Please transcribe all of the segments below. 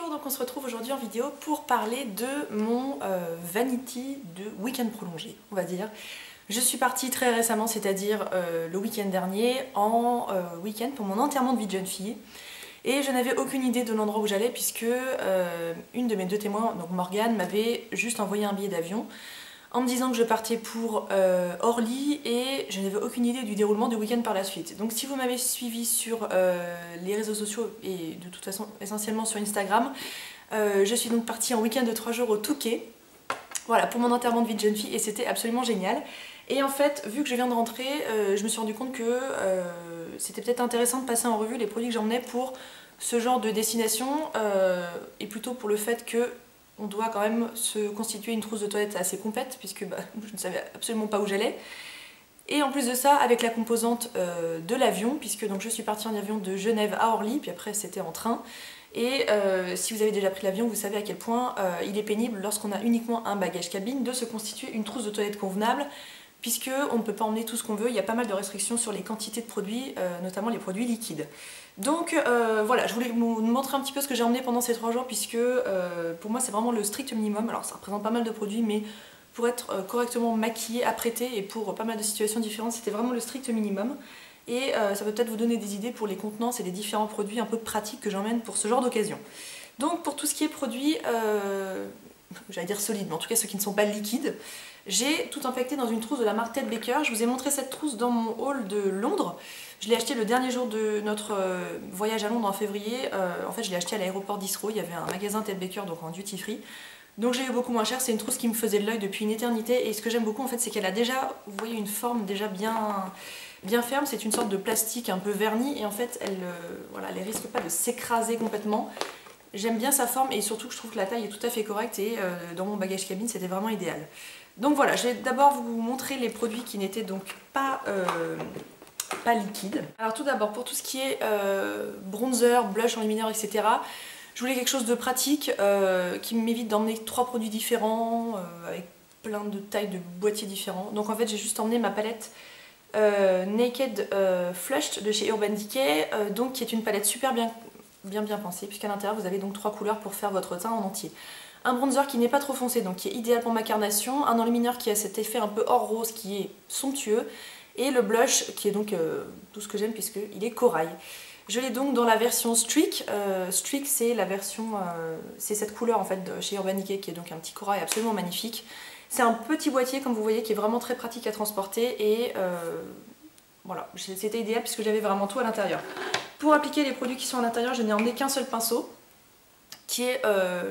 Bonjour, donc on se retrouve aujourd'hui en vidéo pour parler de mon vanity de week-end prolongé, on va dire. Je suis partie très récemment, c'est-à-dire le week-end dernier, en week-end pour mon enterrement de vie de jeune fille. Et je n'avais aucune idée de l'endroit où j'allais puisque une de mes deux témoins, donc Morgane, m'avait juste envoyé un billet d'avion en me disant que je partais pour Orly et je n'avais aucune idée du déroulement du week-end par la suite. Donc si vous m'avez suivi sur les réseaux sociaux et de toute façon essentiellement sur Instagram, je suis donc partie en week-end de 3 jours au Touquet, voilà, pour mon enterrement de vie de jeune fille et c'était absolument génial. Et en fait, vu que je viens de rentrer, je me suis rendu compte que c'était peut-être intéressant de passer en revue les produits que j'emmenais pour ce genre de destination et plutôt pour le fait que on doit quand même se constituer une trousse de toilette assez complète puisque je ne savais absolument pas où j'allais. Et en plus de ça, avec la composante de l'avion, puisque donc je suis partie en avion de Genève à Orly, puis après c'était en train. Et si vous avez déjà pris l'avion, vous savez à quel point il est pénible lorsqu'on a uniquement un bagage cabine de se constituer une trousse de toilette convenable, puisque on ne peut pas emmener tout ce qu'on veut, il y a pas mal de restrictions sur les quantités de produits, notamment les produits liquides. Donc voilà, je voulais vous montrer un petit peu ce que j'ai emmené pendant ces 3 jours, puisque pour moi c'est vraiment le strict minimum. Alors ça représente pas mal de produits, mais pour être correctement maquillée, apprêtée et pour pas mal de situations différentes, c'était vraiment le strict minimum. Et ça peut peut-être vous donner des idées pour les contenances et les différents produits un peu pratiques que j'emmène pour ce genre d'occasion. Donc pour tout ce qui est produits, j'allais dire solides, mais en tout cas ceux qui ne sont pas liquides, j'ai tout empaqueté dans une trousse de la marque Ted Baker. Je vous ai montré cette trousse dans mon haul de Londres. Je l'ai acheté le dernier jour de notre voyage à Londres en février. En fait je l'ai acheté à l'aéroport d'Heathrow, il y avait un magasin Ted Baker donc en duty free. Donc j'ai eu beaucoup moins cher, c'est une trousse qui me faisait de l'œil depuis une éternité et ce que j'aime beaucoup en fait c'est qu'elle a déjà, vous voyez, une forme déjà bien ferme, c'est une sorte de plastique un peu verni et en fait elle voilà, elle risque pas de s'écraser complètement. J'aime bien sa forme et surtout que je trouve que la taille est tout à fait correcte et dans mon bagage cabine c'était vraiment idéal. Donc voilà, je vais d'abord vous montrer les produits qui n'étaient donc pas liquides. Alors tout d'abord pour tout ce qui est bronzer, blush, enlumineur, etc. Je voulais quelque chose de pratique qui m'évite d'emmener 3 produits différents avec plein de tailles de boîtiers différents. Donc en fait j'ai juste emmené ma palette Naked Flushed de chez Urban Decay, donc qui est une palette super bien pensée puisqu'à l'intérieur vous avez donc 3 couleurs pour faire votre teint en entier. Un bronzer qui n'est pas trop foncé donc qui est idéal pour ma carnation, un enlumineur qui a cet effet un peu hors rose qui est somptueux et le blush qui est donc tout ce que j'aime puisqu'il est corail. Je l'ai donc dans la version Streak. Streak c'est la version, c'est cette couleur en fait de chez Urban Decay qui est donc un petit corail absolument magnifique. C'est un petit boîtier comme vous voyez qui est vraiment très pratique à transporter et voilà, c'était idéal puisque j'avais vraiment tout à l'intérieur. Pour appliquer les produits qui sont à l'intérieur, je n'ai emmené qu'un seul pinceau qui est,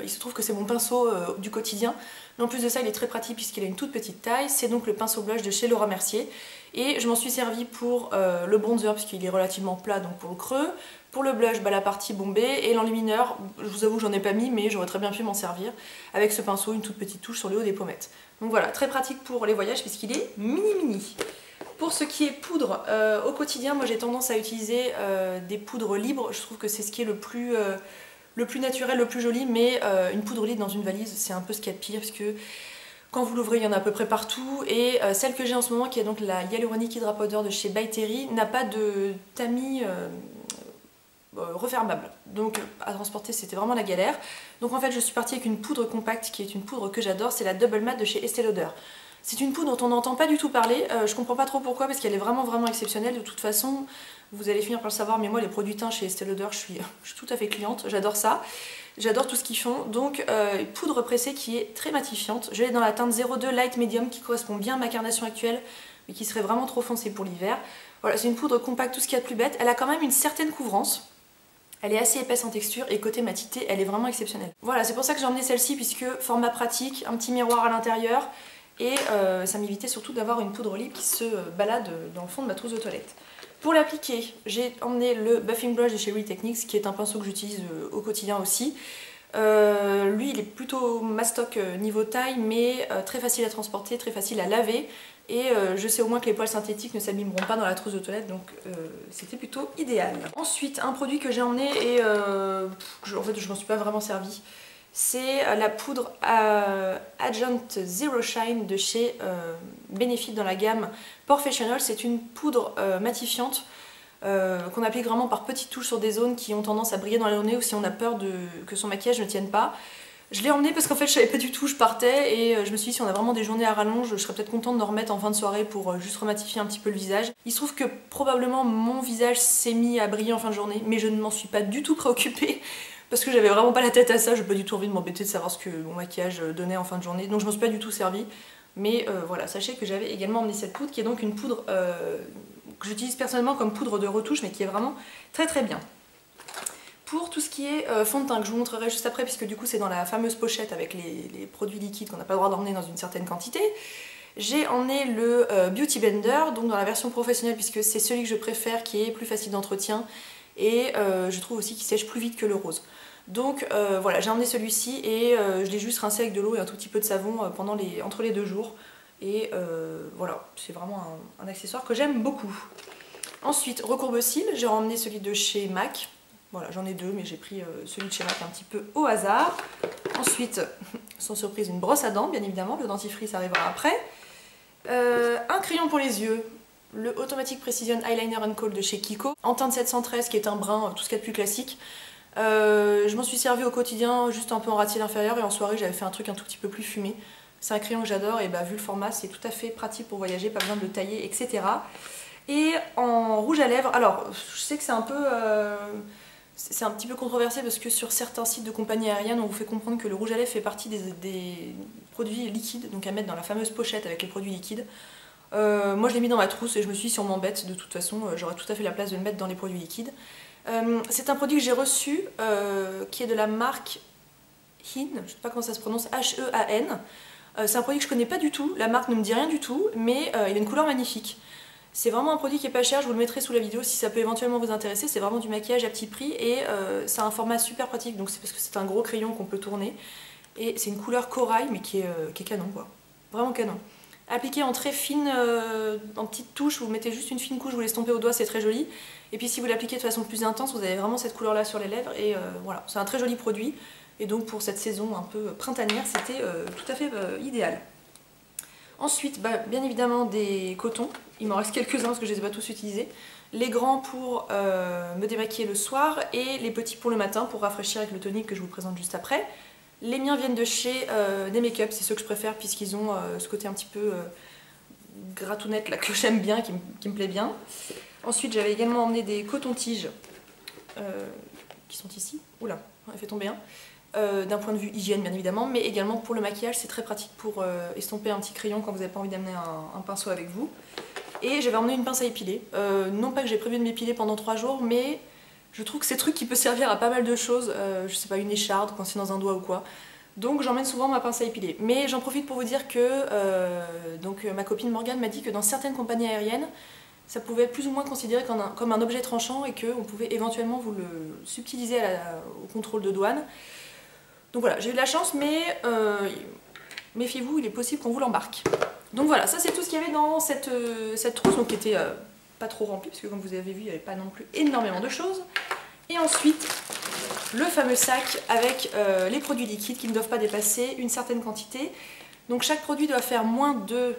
il se trouve que c'est mon pinceau du quotidien. Mais en plus de ça il est très pratique puisqu'il a une toute petite taille, c'est donc le pinceau blush de chez Laura Mercier. Et je m'en suis servi pour le bronzer puisqu'il est relativement plat donc pour le creux. Pour le blush, la partie bombée et l'enlumineur, je vous avoue que j'en ai pas mis mais j'aurais très bien pu m'en servir avec ce pinceau, une toute petite touche sur le haut des pommettes. Donc voilà, très pratique pour les voyages puisqu'il est mini. Pour ce qui est poudre, au quotidien, moi j'ai tendance à utiliser des poudres libres, je trouve que c'est ce qui est le plus naturel, le plus joli, mais une poudre libre dans une valise c'est un peu ce qu'il y a de pire parce que quand vous l'ouvrez il y en a à peu près partout et celle que j'ai en ce moment qui est donc la Hyaluronic Hydra Powder de chez By Terry n'a pas de tamis refermable, donc à transporter c'était vraiment la galère. Donc en fait je suis partie avec une poudre compacte qui est une poudre que j'adore, c'est la Double Matte de chez Estée Lauder. C'est une poudre dont on n'entend pas du tout parler, je comprends pas trop pourquoi parce qu'elle est vraiment exceptionnelle. De toute façon vous allez finir par le savoir, mais moi les produits teints chez Estée Lauder je suis tout à fait cliente, j'adore ça. J'adore tout ce qu'ils font, donc poudre pressée qui est très matifiante. Je l'ai dans la teinte 02 Light Medium qui correspond bien à ma carnation actuelle, mais qui serait vraiment trop foncée pour l'hiver. Voilà, c'est une poudre compacte, tout ce qu'il y a de plus bête. Elle a quand même une certaine couvrance. Elle est assez épaisse en texture et côté matité, elle est vraiment exceptionnelle. Voilà, c'est pour ça que j'ai emmené celle-ci puisque format pratique, un petit miroir à l'intérieur et ça m'évitait surtout d'avoir une poudre libre qui se balade dans le fond de ma trousse de toilette. Pour l'appliquer, j'ai emmené le Buffing Brush de chez Real Techniques, qui est un pinceau que j'utilise au quotidien aussi. Lui, il est plutôt mastoc niveau taille, mais très facile à transporter, très facile à laver. Et je sais au moins que les poils synthétiques ne s'abîmeront pas dans la trousse de toilette, donc c'était plutôt idéal. Ensuite, un produit que j'ai emmené et en fait je m'en suis pas vraiment servi. C'est la poudre Adjunct Zero Shine de chez Benefit dans la gamme Porefessional. C'est une poudre matifiante qu'on applique vraiment par petites touches sur des zones qui ont tendance à briller dans la journée ou si on a peur que son maquillage ne tienne pas. Je l'ai emmené parce qu'en fait je savais pas du tout où je partais et je me suis dit si on a vraiment des journées à rallonge, je serais peut-être contente d'en remettre en fin de soirée pour juste rematifier un petit peu le visage. Il se trouve que probablement mon visage s'est mis à briller en fin de journée, mais je ne m'en suis pas du tout préoccupée parce que j'avais vraiment pas la tête à ça, j'ai pas du tout envie de m'embêter de savoir ce que mon maquillage donnait en fin de journée, donc je m'en suis pas du tout servi. Mais voilà, sachez que j'avais également emmené cette poudre qui est donc une poudre que j'utilise personnellement comme poudre de retouche mais qui est vraiment très très bien. Pour tout ce qui est fond de teint que je vous montrerai juste après puisque du coup c'est dans la fameuse pochette avec les produits liquides qu'on n'a pas le droit d'emmener dans une certaine quantité, j'ai emmené le Beauty Blender, donc dans la version professionnelle puisque c'est celui que je préfère, qui est plus facile d'entretien et je trouve aussi qu'il sèche plus vite que le rose. Donc voilà, j'ai emmené celui-ci et je l'ai juste rincé avec de l'eau et un tout petit peu de savon entre les 2 jours. Et voilà, c'est vraiment un accessoire que j'aime beaucoup. Ensuite, recourbe-cils, j'ai emmené celui de chez MAC. Voilà, j'en ai 2, mais j'ai pris celui de chez MAC un petit peu au hasard. Ensuite, sans surprise, une brosse à dents, bien évidemment, le dentifrice arrivera après. Un crayon pour les yeux, le Automatic Precision Eyeliner Kohl de chez Kiko, en teinte 713, qui est un brun, tout ce qu'il y a de plus classique. Je m'en suis servi au quotidien, juste un peu en ras-de-cils inférieur, et en soirée j'avais fait un truc un tout petit peu plus fumé. C'est un crayon que j'adore, et bah, vu le format, c'est tout à fait pratique pour voyager, pas besoin de le tailler, etc. Et en rouge à lèvres, alors je sais que c'est un peu... c'est un petit peu controversé parce que sur certains sites de compagnies aériennes, on vous fait comprendre que le rouge à lèvres fait partie des produits liquides, donc à mettre dans la fameuse pochette avec les produits liquides. Moi je l'ai mis dans ma trousse et je me suis dit si on m'embête, de toute façon j'aurais tout à fait la place de le mettre dans les produits liquides. C'est un produit que j'ai reçu qui est de la marque HEAN, je ne sais pas comment ça se prononce, H-E-A-N. C'est un produit que je connais pas du tout, la marque ne me dit rien du tout, mais il a une couleur magnifique. C'est vraiment un produit qui est pas cher, je vous le mettrai sous la vidéo si ça peut éventuellement vous intéresser. C'est vraiment du maquillage à petit prix et c'est un format super pratique, donc c'est parce que c'est un gros crayon qu'on peut tourner. Et c'est une couleur corail mais qui est canon quoi, vraiment canon. Appliqué en très fine, en petites touches, vous mettez juste une fine couche, vous l'estompez au doigt, c'est très joli. Et puis si vous l'appliquez de façon plus intense, vous avez vraiment cette couleur là sur les lèvres et voilà, c'est un très joli produit. Et donc pour cette saison un peu printanière, c'était tout à fait idéal. Ensuite, bah, bien évidemment des cotons, il m'en reste quelques-uns parce que je ne les ai pas tous utilisés. Les grands pour me démaquiller le soir et les petits pour le matin pour rafraîchir avec le tonique que je vous présente juste après. Les miens viennent de chez des Make-up, c'est ceux que je préfère puisqu'ils ont ce côté un petit peu gratounette là, que j'aime bien, qui me plaît bien. Ensuite j'avais également emmené des cotons-tiges qui sont ici. Oula, on a fait tomber un. D'un point de vue hygiène bien évidemment, mais également pour le maquillage, c'est très pratique pour estomper un petit crayon quand vous n'avez pas envie d'amener un pinceau avec vous. Et j'avais emmené une pince à épiler, non pas que j'ai prévu de m'épiler pendant 3 jours, mais je trouve que c'est un truc qui peut servir à pas mal de choses, je sais pas, une écharde, quand c'est dans un doigt ou quoi. Donc j'emmène souvent ma pince à épiler. Mais j'en profite pour vous dire que ma copine Morgane m'a dit que dans certaines compagnies aériennes, ça pouvait être plus ou moins considéré comme un objet tranchant et qu'on pouvait éventuellement vous le subtiliser au contrôle de douane. Donc voilà, j'ai eu de la chance, mais méfiez-vous, il est possible qu'on vous l'embarque. Donc voilà, ça c'est tout ce qu'il y avait dans cette trousse, donc qui était pas trop remplie, parce que comme vous avez vu, il n'y avait pas non plus énormément de choses. Et ensuite, le fameux sac avec les produits liquides qui ne doivent pas dépasser une certaine quantité. Donc chaque produit doit faire moins de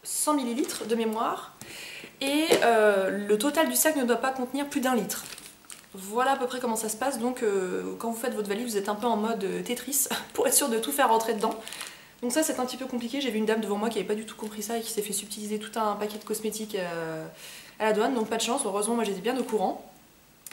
100 ml de mémoire, et le total du sac ne doit pas contenir plus d'1 litre. Voilà à peu près comment ça se passe, donc quand vous faites votre valise, vous êtes un peu en mode Tetris pour être sûr de tout faire rentrer dedans. Donc ça c'est un petit peu compliqué, j'ai vu une dame devant moi qui n'avait pas du tout compris ça et qui s'est fait subtiliser tout un paquet de cosmétiques à la douane, donc pas de chance, heureusement moi j'étais bien au courant.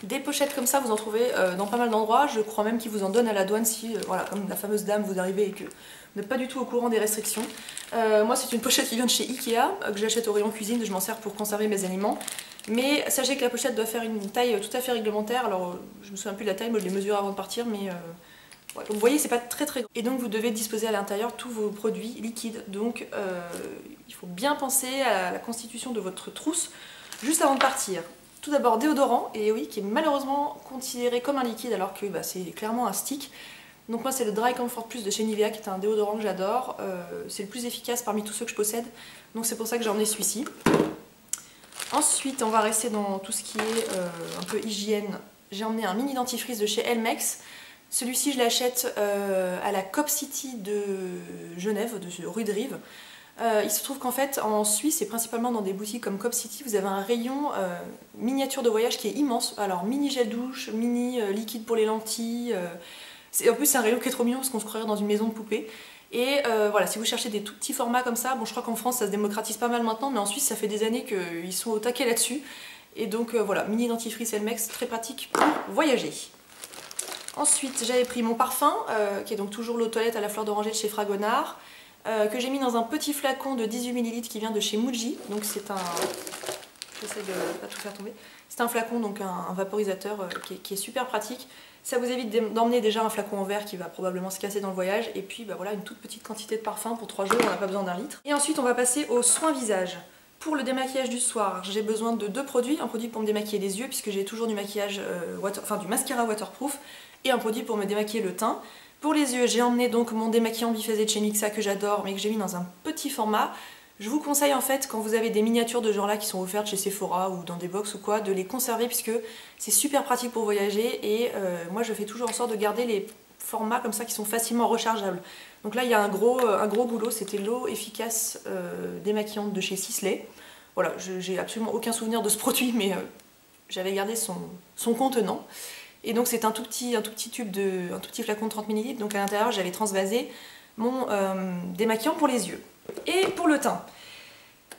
Des pochettes comme ça vous en trouvez dans pas mal d'endroits, je crois même qu'ils vous en donnent à la douane si, voilà, comme la fameuse dame vous arrivez et que vous n'êtes pas du tout au courant des restrictions. Moi c'est une pochette qui vient de chez Ikea, que j'achète au rayon cuisine, je m'en sers pour conserver mes aliments. Mais sachez que la pochette doit faire une taille tout à fait réglementaire, alors je me souviens plus de la taille, moi je les mesure avant de partir, mais ouais, comme vous voyez c'est pas très grand. Et donc vous devez disposer à l'intérieur tous vos produits liquides, donc il faut bien penser à la constitution de votre trousse juste avant de partir. Tout d'abord déodorant, et oui, qui est malheureusement considéré comme un liquide alors que c'est clairement un stick. Donc moi c'est le Dry Comfort Plus de chez Nivea qui est un déodorant que j'adore, c'est le plus efficace parmi tous ceux que je possède, donc c'est pour ça que j'ai emmené celui-ci. Ensuite, on va rester dans tout ce qui est un peu hygiène. J'ai emmené un mini dentifrice de chez Elmex. Celui-ci, je l'achète à la Cop City de Genève, rue de Rive. Il se trouve qu'en fait en Suisse et principalement dans des boutiques comme Cop City, vous avez un rayon miniature de voyage qui est immense. Alors mini gel douche, mini liquide pour les lentilles. En plus c'est un rayon qui est trop mignon parce qu'on se croirait dans une maison de poupée. Et voilà, si vous cherchez des tout petits formats comme ça, bon je crois qu'en France ça se démocratise pas mal maintenant, mais en Suisse ça fait des années qu'ils sont au taquet là-dessus. Et donc voilà, mini dentifrice Elmex, très pratique pour voyager. Ensuite j'avais pris mon parfum, qui est donc toujours l'eau de toilette à la fleur d'oranger de chez Fragonard, que j'ai mis dans un petit flacon de 18 ml qui vient de chez Muji. Donc c'est un... J'essaie de pas tout faire tomber. C'est un flacon, donc un vaporisateur qui est super pratique. Ça vous évite d'emmener déjà un flacon en verre qui va probablement se casser dans le voyage. Et puis bah voilà, une toute petite quantité de parfum pour 3 jours, on n'a pas besoin d'un litre. Et ensuite on va passer au soin visage. Pour le démaquillage du soir, j'ai besoin de 2 produits. Un produit pour me démaquiller les yeux, puisque j'ai toujours du maquillage, du mascara waterproof, et un produit pour me démaquiller le teint. Pour les yeux, j'ai emmené donc mon démaquillant biphasé de chez NYX que j'adore, mais que j'ai mis dans un petit format. Je vous conseille en fait, quand vous avez des miniatures de genre là qui sont offertes chez Sephora ou dans des box ou quoi, de les conserver puisque c'est super pratique pour voyager et moi je fais toujours en sorte de garder les formats comme ça qui sont facilement rechargeables. Donc là il y a un gros boulot, c'était l'eau efficace démaquillante de chez Sisley. Voilà, j'ai absolument aucun souvenir de ce produit mais j'avais gardé son contenant. Et donc c'est un tout petit flacon de 30 ml, donc à l'intérieur j'avais transvasé mon démaquillant pour les yeux. Et pour le teint,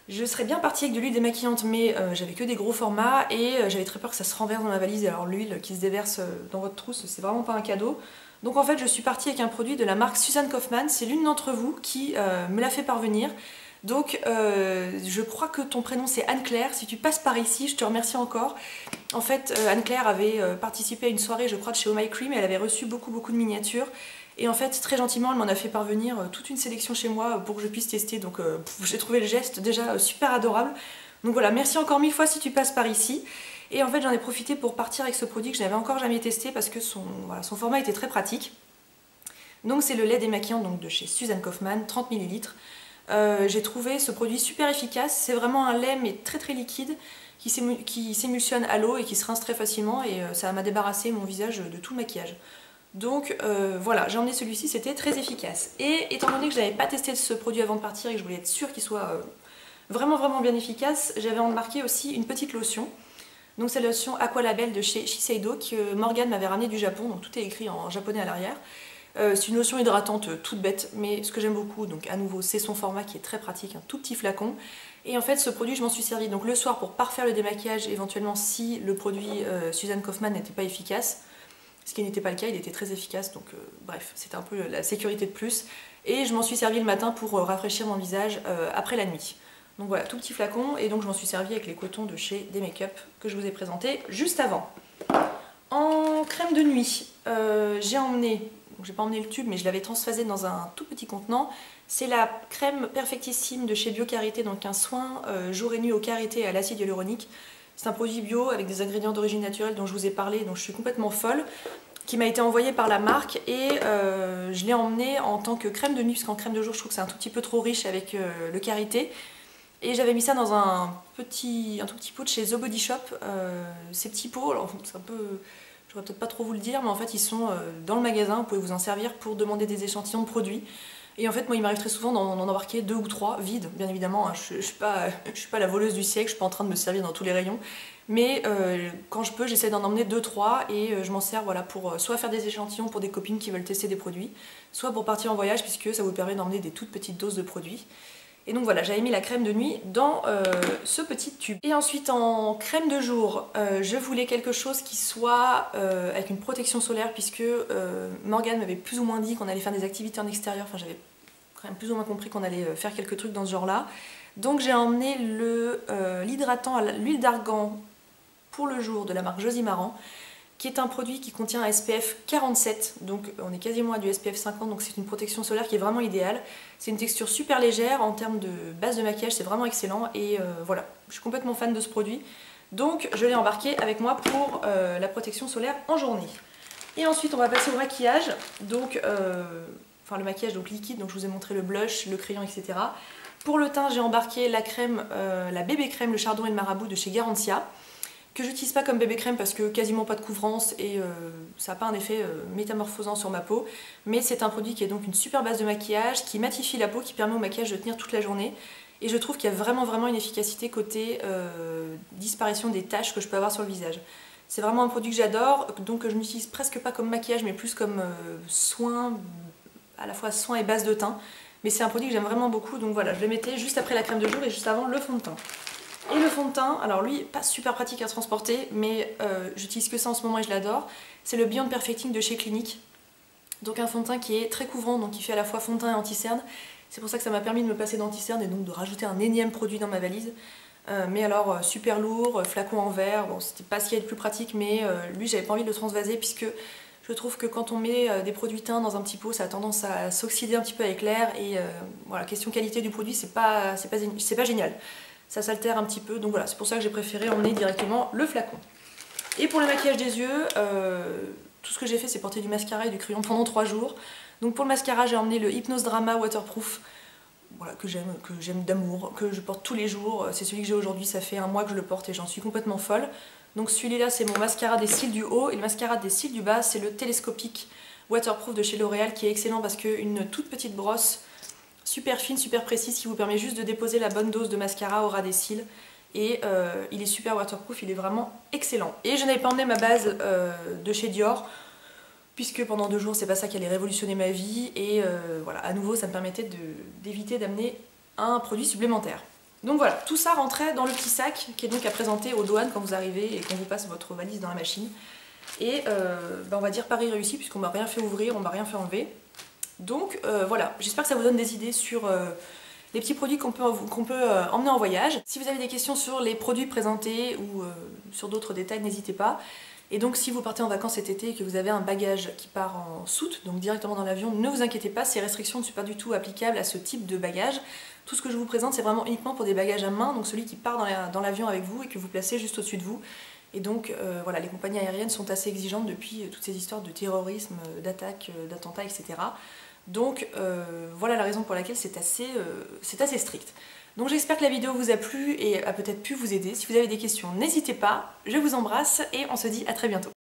je serais bien partie avec de l'huile démaquillante, mais j'avais que des gros formats et j'avais très peur que ça se renverse dans ma valise. Et alors l'huile qui se déverse dans votre trousse, c'est vraiment pas un cadeau. Donc en fait je suis partie avec un produit de la marque Susan Kaufmann. C'est l'une d'entre vous qui me l'a fait parvenir. Donc je crois que ton prénom c'est Anne-Claire. Si tu passes par ici, je te remercie encore. En fait Anne-Claire avait participé à une soirée je crois de chez Oh My Cream et elle avait reçu beaucoup de miniatures. Et en fait, très gentiment, elle m'en a fait parvenir toute une sélection chez moi pour que je puisse tester. Donc j'ai trouvé le geste déjà super adorable. Donc voilà, merci encore 1000 fois si tu passes par ici. Et en fait, j'en ai profité pour partir avec ce produit que je n'avais encore jamais testé parce que son format était très pratique. Donc c'est le lait démaquillant donc, de chez Susan Kaufmann, 30 ml. J'ai trouvé ce produit super efficace. C'est vraiment un lait mais très liquide qui s'émulsionne à l'eau et qui se rince très facilement. Et ça m'a débarrassé mon visage de tout le maquillage. Donc voilà, j'ai emmené celui-ci, c'était très efficace. Et étant donné que je n'avais pas testé ce produit avant de partir et que je voulais être sûre qu'il soit vraiment bien efficace, j'avais embarqué aussi une petite lotion. Donc c'est la lotion Aqualabel de chez Shiseido que Morgane m'avait ramené du Japon, donc tout est écrit en japonais à l'arrière. C'est une lotion hydratante toute bête, mais ce que j'aime beaucoup, donc à nouveau, c'est son format qui est très pratique, un tout petit flacon. Et en fait ce produit je m'en suis servi donc le soir pour parfaire le démaquillage éventuellement si le produit Susan Kaufmann n'était pas efficace. Ce qui n'était pas le cas, il était très efficace, donc bref, c'était un peu la sécurité de plus. Et je m'en suis servi le matin pour rafraîchir mon visage après la nuit. Donc voilà, tout petit flacon, et donc je m'en suis servi avec les cotons de chez Des Make-up que je vous ai présenté juste avant. En crème de nuit, j'ai emmené, j'ai pas emmené le tube, mais je l'avais transphasé dans un tout petit contenant. C'est la crème Perfectissime de chez Biocarité, donc un soin jour et nuit au karité et à l'acide hyaluronique. C'est un produit bio avec des ingrédients d'origine naturelle dont je vous ai parlé, dont je suis complètement folle, qui m'a été envoyé par la marque et je l'ai emmené en tant que crème de nuit, parce qu'en crème de jour je trouve que c'est un tout petit peu trop riche avec le karité. Et j'avais mis ça dans un tout petit pot de chez The Body Shop. Ces petits pots, alors c'est un peu... Je pourrais peut-être pas trop vous le dire, mais en fait ils sont dans le magasin, vous pouvez vous en servir pour demander des échantillons de produits. Et en fait moi il m'arrive très souvent d'en embarquer 2 ou 3 vides, bien évidemment, hein, je suis pas la voleuse du siècle, je suis pas en train de me servir dans tous les rayons. Mais quand je peux j'essaie d'en emmener 2-3 et je m'en sers voilà, pour soit faire des échantillons pour des copines qui veulent tester des produits, soit pour partir en voyage puisque ça vous permet d'emmener des toutes petites doses de produits. Et donc voilà, j'avais mis la crème de nuit dans ce petit tube. Et ensuite en crème de jour, je voulais quelque chose qui soit avec une protection solaire puisque Morgane m'avait plus ou moins dit qu'on allait faire des activités en extérieur, enfin j'avais quand même plus ou moins compris qu'on allait faire quelques trucs dans ce genre là. Donc j'ai emmené l'hydratant à l'huile d'argan pour le jour de la marque Josie-Maran, qui est un produit qui contient un SPF 47, donc on est quasiment à du SPF 50, donc c'est une protection solaire qui est vraiment idéale. C'est une texture super légère, en termes de base de maquillage c'est vraiment excellent et voilà, je suis complètement fan de ce produit. Donc je l'ai embarqué avec moi pour la protection solaire en journée. Et ensuite on va passer au maquillage, donc enfin le maquillage donc liquide, donc je vous ai montré le blush, le crayon, etc. Pour le teint j'ai embarqué la crème, la bébé crème, le chardon et le marabout de chez Garantia, que j'utilise pas comme bébé crème parce que quasiment pas de couvrance et ça n'a pas un effet métamorphosant sur ma peau, mais c'est un produit qui est donc une super base de maquillage, qui matifie la peau, qui permet au maquillage de tenir toute la journée, et je trouve qu'il y a vraiment une efficacité côté disparition des taches que je peux avoir sur le visage. C'est vraiment un produit que j'adore, donc je n'utilise presque pas comme maquillage mais plus comme soin, à la fois soin et base de teint, mais c'est un produit que j'aime vraiment beaucoup, donc voilà, je le mettais juste après la crème de jour et juste avant le fond de teint. Et le fond de teint, alors lui, pas super pratique à transporter, mais j'utilise que ça en ce moment et je l'adore. C'est le Beyond Perfecting de chez Clinique. Donc un fond de teint qui est très couvrant, donc qui fait à la fois fond de teint et anti-cerne. C'est pour ça que ça m'a permis de me passer d'anti-cerne et donc de rajouter un énième produit dans ma valise. Mais alors super lourd, flacon en verre, bon c'était pas ce qu'il y a de plus pratique, mais lui j'avais pas envie de le transvaser puisque je trouve que quand on met des produits teints dans un petit pot, ça a tendance à s'oxyder un petit peu avec l'air et voilà, question qualité du produit, c'est pas génial. Ça s'altère un petit peu, donc voilà, c'est pour ça que j'ai préféré emmener directement le flacon. Et pour le maquillage des yeux, tout ce que j'ai fait c'est porter du mascara et du crayon pendant 3 jours. Donc pour le mascara j'ai emmené le Hypnose Drama Waterproof, voilà, que j'aime d'amour, que je porte tous les jours. C'est celui que j'ai aujourd'hui, ça fait un mois que je le porte et j'en suis complètement folle. Donc celui-là c'est mon mascara des cils du haut et le mascara des cils du bas c'est le Télescopique Waterproof de chez L'Oréal qui est excellent parce qu'une toute petite brosse super fine, super précise qui vous permet juste de déposer la bonne dose de mascara au ras des cils et il est super waterproof, il est vraiment excellent. Et je n'avais pas emmené ma base de chez Dior puisque pendant 2 jours c'est pas ça qui allait révolutionner ma vie et voilà, à nouveau ça me permettait d'éviter d'amener un produit supplémentaire. Donc voilà, tout ça rentrait dans le petit sac qui est donc à présenter aux douanes quand vous arrivez et qu'on vous passe votre valise dans la machine. Et on va dire pari réussi puisqu'on m'a rien fait ouvrir, on m'a rien fait enlever. Donc voilà, j'espère que ça vous donne des idées sur les petits produits qu'on peut emmener en voyage. Si vous avez des questions sur les produits présentés ou sur d'autres détails, n'hésitez pas. Et donc si vous partez en vacances cet été et que vous avez un bagage qui part en soute, donc directement dans l'avion, ne vous inquiétez pas, ces restrictions ne sont pas du tout applicables à ce type de bagage. Tout ce que je vous présente c'est vraiment uniquement pour des bagages à main, donc celui qui part dans l'avion avec vous et que vous placez juste au-dessus de vous. Et donc voilà, les compagnies aériennes sont assez exigeantes depuis toutes ces histoires de terrorisme, d'attaques, d'attentats, etc. Donc voilà la raison pour laquelle c'est assez strict. Donc j'espère que la vidéo vous a plu et a peut-être pu vous aider. Si vous avez des questions, n'hésitez pas. Je vous embrasse et on se dit à très bientôt.